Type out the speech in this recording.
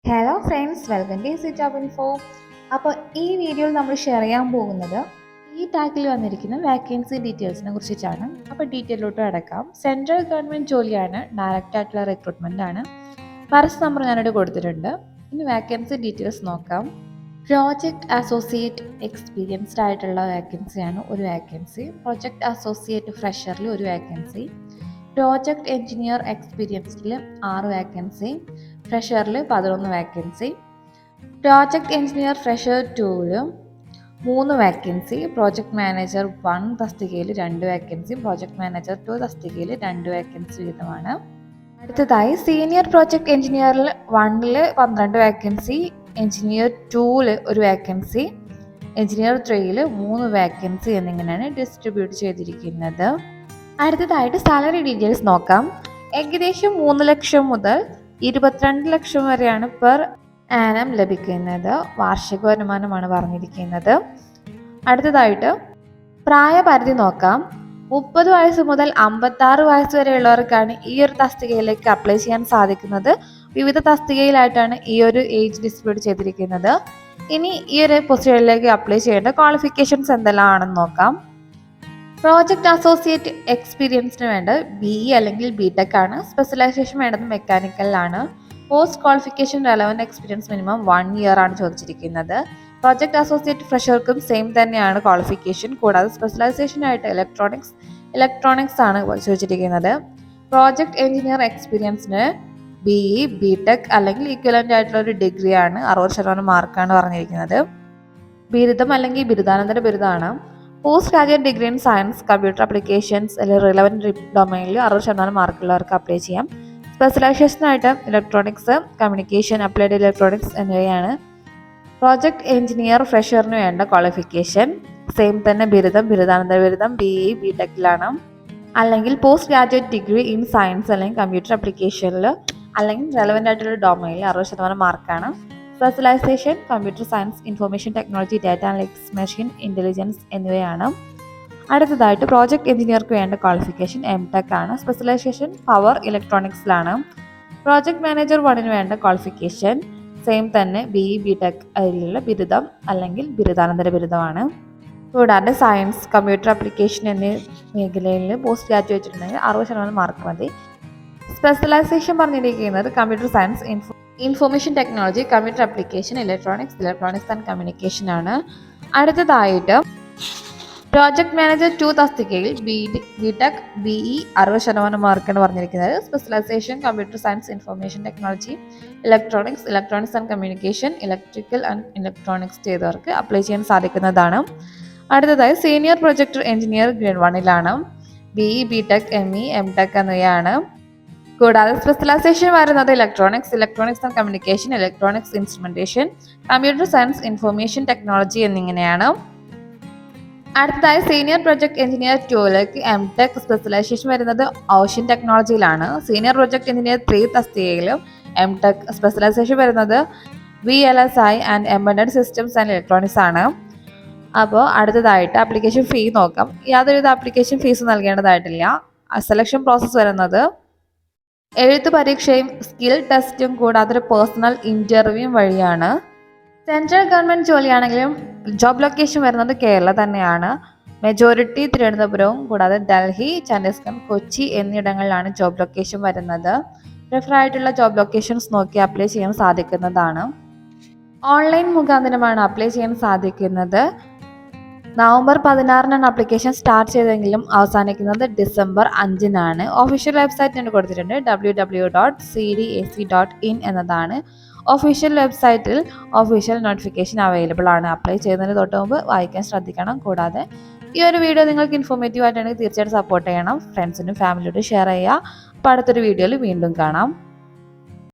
Hello friends, welcome to easy job info. അപ്പോൾ ഈ വീഡിയോയിൽ നമ്മൾ ഷെയർ ചെയ്യാൻ പോകുന്നത് ഈ ടാഗിൽ വന്നിരിക്കുന്ന വാക്കൻസി ഡീറ്റെയിൽസിനെ കുറിച്ചിട്ടാണ്. അപ്പോൾ ഡീറ്റെയിലോട്ട് അടക്കാം. സെൻട്രൽ ഗവൺമെൻറ് ജോലിയാണ്, ഡയറക്റ്റ് ആയിട്ടുള്ള റിക്രൂട്ട്മെൻ്റ് ആണ്. പരസ്യ നമ്പർ ഞാനിവിടെ കൊടുത്തിട്ടുണ്ട്. ഇനി വാക്കൻസി ഡീറ്റെയിൽസ് നോക്കാം. പ്രോജക്റ്റ് അസോസിയേറ്റ് എക്സ്പീരിയൻസ്ഡ് ആയിട്ടുള്ള വാക്കൻസിയാണ് ഒരു വാക്കൻസി. പ്രോജക്റ്റ് അസോസിയേറ്റ് ഫ്രഷറിൽ ഒരു വാക്കൻസി. പ്രോജക്റ്റ് എഞ്ചിനീയർ എക്സ്പീരിയൻസ്ഡിൽ 6 വാക്കൻസി. ഫ്രഷറിൽ 11 വാക്കൻസി. പ്രോജക്റ്റ് എഞ്ചിനീയർ ഫ്രഷർ 2ൽ 3 വാക്കൻസി. പ്രോജക്റ്റ് മാനേജർ 1 തസ്തികയിൽ 2 വാക്കൻസി. പ്രോജക്റ്റ് മാനേജർ 2 തസ്തികയിൽ 2 വാക്കൻസി വീതമാണ്. അടുത്തതായി സീനിയർ പ്രോജക്റ്റ് എഞ്ചിനീയറിൽ 1ൽ 12 വാക്കൻസി. എഞ്ചിനീയർ 2ൽ 1 വാക്കൻസി. എഞ്ചിനീയർ 3ൽ 3 വാക്കൻസി എന്നിങ്ങനെയാണ് ഡിസ്ട്രിബ്യൂട്ട് ചെയ്തിരിക്കുന്നത്. അടുത്തതായിട്ട് സാലറി ഡീറ്റെയിൽസ് നോക്കാം. ഏകദേശം 3 ലക്ഷം മുതൽ 22 ലക്ഷം വരെയാണ് പെർ ആനം ലഭിക്കുന്നത്. വാർഷിക വരുമാനമാണ് പറഞ്ഞിരിക്കുന്നത്. അടുത്തതായിട്ട് പ്രായപരിധി നോക്കാം. 30 വയസ്സ് മുതൽ 56 വയസ്സ് വരെയുള്ളവർക്കാണ് ഈ ഒരു തസ്തികയിലേക്ക് അപ്ലൈ ചെയ്യാൻ സാധിക്കുന്നത്. വിവിധ തസ്തികയിലായിട്ടാണ് ഈ ഒരു ഏജ് ഡിസ്ട്രിബ്യൂട്ട് ചെയ്തിരിക്കുന്നത്. ഇനി ഈ ഒരു പൊസിഷനിലേക്ക് അപ്ലൈ ചെയ്യേണ്ട ക്വാളിഫിക്കേഷൻസ് എന്തെല്ലാം ആണെന്ന് നോക്കാം. പ്രോജക്റ്റ് അസോസിയേറ്റ് എക്സ്പീരിയൻസിന് വേണ്ട BE അല്ലെങ്കിൽ BTech ആണ്. സ്പെഷ്യലൈസേഷൻ വേണ്ടത് മെക്കാനിക്കലിലാണ്. Post qualification relevant experience minimum 1 year ആണ് ചോദിച്ചിരിക്കുന്നത്. പ്രോജക്റ്റ് അസോസിയേറ്റ് ഫ്രഷർക്കും സെയിം തന്നെയാണ് ക്വാളിഫിക്കേഷൻ. കൂടാതെ സ്പെഷ്യലൈസേഷനായിട്ട് ഇലക്ട്രോണിക്സ് ആണ് ചോദിച്ചിരിക്കുന്നത്. പ്രോജക്റ്റ് എഞ്ചിനീയർ എക്സ്പീരിയൻസിന് BE BTech അല്ലെങ്കിൽ ഈക്വലൻ്റ് ആയിട്ടുള്ള ഒരു ഡിഗ്രിയാണ്. 60% മാർക്കാണ് പറഞ്ഞിരിക്കുന്നത്. ബിരുദം അല്ലെങ്കിൽ ബിരുദാനന്തര ബിരുദമാണ്. Post graduate degree in science, computer applications അല്ലെങ്കിൽ റിലവൻറ്റ് ഡൊമൈനിൽ 60% മാർക്കുള്ളവർക്ക് അപ്ലൈ ചെയ്യാം. സ്പെഷ്യലൈസേഷനായിട്ട് ഇലക്ട്രോണിക്സ്, കമ്മ്യൂണിക്കേഷൻ, അപ്ലൈഡ് ഇലക്ട്രോണിക്സ് എന്നിവയാണ്. പ്രോജക്റ്റ് എഞ്ചിനീയർ ഫ്രഷറിന് വേണ്ട ക്വാളിഫിക്കേഷൻ സെയിം തന്നെ ബിരുദം, ബിരുദാനന്തര ബിരുദം BE BTechലാണ്. അല്ലെങ്കിൽ post graduate degree in science അല്ലെങ്കിൽ കമ്പ്യൂട്ടർ ആപ്ലിക്കേഷനിൽ അല്ലെങ്കിൽ റെലവൻ്റ് ആയിട്ടുള്ള ഡൊമൈനിൽ 60% മാർക്കാണ്. Specialization computer science, information technology, data analytics, machine intelligence എന്നിവയാണ്. അടുത്തതായിട്ട് പ്രോജക്റ്റ് എഞ്ചിനീയർക്ക് വേണ്ട ക്വാളിഫിക്കേഷൻ MTech ആണ്. സ്പെഷ്യലൈസേഷൻ പവർ ഇലക്ട്രോണിക്സിലാണ്. പ്രോജക്റ്റ് മാനേജർ 1ന് വേണ്ട ക്വാളിഫിക്കേഷൻ സെയിം തന്നെ BE BTech അതിലുള്ള ബിരുദം അല്ലെങ്കിൽ ബിരുദാനന്തര ബിരുദമാണ്. കൂടാതെ സയൻസ്, കമ്പ്യൂട്ടർ ആപ്ലിക്കേഷൻ എന്നീ മേഖലയിൽ പോസ്റ്റ് ഗ്രാജുവേറ്റ് ഉണ്ടെങ്കിൽ 60% മാർക്ക് മതി. സ്പെഷ്യലൈസേഷൻ പറഞ്ഞിരിക്കുന്നത് computer science, information technology, computer application, electronics and communication ആണ്. അടുത്തതായിട്ട് പ്രോജക്റ്റ് മാനേജർ 2 തസ്തികയിൽ BTech BE 60% മാർക്കാണ് പറഞ്ഞിരിക്കുന്നത്. Specialization computer science, information technology, electronics and communication, electrical and electronics ചെയ്തവർക്ക് അപ്ലൈ ചെയ്യാൻ സാധിക്കുന്നതാണ്. അടുത്തതായി സീനിയർ പ്രൊജക്ടർ എഞ്ചിനീയർ ഗ്രേഡ് 1ലാണ്. BE BTech ME MTech എന്നിവയാണ്. കൂടാതെ സ്പെഷ്യലൈസേഷൻ വരുന്നത് electronics and communication, electronics instrumentation, computer science, information technology എന്നിങ്ങനെയാണ്. അടുത്തതായി സീനിയർ പ്രൊജക്ട് എഞ്ചിനീയർ 2ലേക്ക് MTech സ്പെഷ്യലൈസേഷൻ വരുന്നത് ഓഷ്യൻ ടെക്നോളജിയിലാണ്. സീനിയർ പ്രൊജക്ട് എഞ്ചിനീയർ 3 തസ്തികയിലും MTech സ്പെഷ്യലൈസേഷൻ വരുന്നത് VLSI and embedded systems and electronics ആണ്. അപ്പോൾ അടുത്തതായിട്ട് ആപ്ലിക്കേഷൻ ഫീ നോക്കാം. യാതൊരുവിധ ആപ്ലിക്കേഷൻ ഫീസ് നൽകേണ്ടതായിട്ടില്ല. സെലക്ഷൻ പ്രോസസ്സ് വരുന്നത് എഴുത്ത് പരീക്ഷയും സ്കിൽ ടെസ്റ്റും കൂടാതെ ഒരു പേഴ്സണൽ ഇൻ്റർവ്യൂ വഴിയാണ്. സെൻട്രൽ ഗവൺമെൻറ് ജോലിയാണെങ്കിലും ജോബ് ലൊക്കേഷൻ വരുന്നത് കേരള തന്നെയാണ്. മെജോറിറ്റി തിരുവനന്തപുരവും കൂടാതെ ഡൽഹി, ഛത്തീസ്ഗഡ്, കൊച്ചി എന്നിവിടങ്ങളിലാണ് ജോബ് ലൊക്കേഷൻ വരുന്നത്. പ്രിഫർ ആയിട്ടുള്ള ജോബ് ലൊക്കേഷൻസ് നോക്കി അപ്ലൈ ചെയ്യാൻ സാധിക്കുന്നതാണ്. ഓൺലൈൻ മുഖാന്തരമാണ് അപ്ലൈ ചെയ്യാൻ സാധിക്കുന്നത്. നവംബർ 16-നാണ് ആപ്ലിക്കേഷൻ സ്റ്റാർട്ട് ചെയ്തെങ്കിലും അവസാനിക്കുന്നത് ഡിസംബർ 5-നാണ്. ഒഫീഷ്യൽ വെബ്സൈറ്റ് ഞാൻ കൊടുത്തിട്ടുണ്ട്, www.cdac.in എന്നതാണ്. ഒഫീഷ്യൽ വെബ്സൈറ്റിൽ ഒഫീഷ്യൽ നോട്ടിഫിക്കേഷൻ അവൈലബിൾ ആണ്. അപ്ലൈ ചെയ്യുന്നതിന് തൊട്ട് മുമ്പ് വായിക്കാൻ ശ്രദ്ധിക്കണം. കൂടാതെ ഈ ഒരു വീഡിയോ നിങ്ങൾക്ക് ഇൻഫോർമേറ്റീവ് ആയിട്ടാണെങ്കിൽ തീർച്ചയായിട്ടും സപ്പോർട്ട് ചെയ്യണം. ഫ്രണ്ട്സിനും ഫാമിലിയോടും ഷെയർ ചെയ്യുക. അപ്പോൾ അടുത്തൊരു വീഡിയോയിൽ വീണ്ടും കാണാം.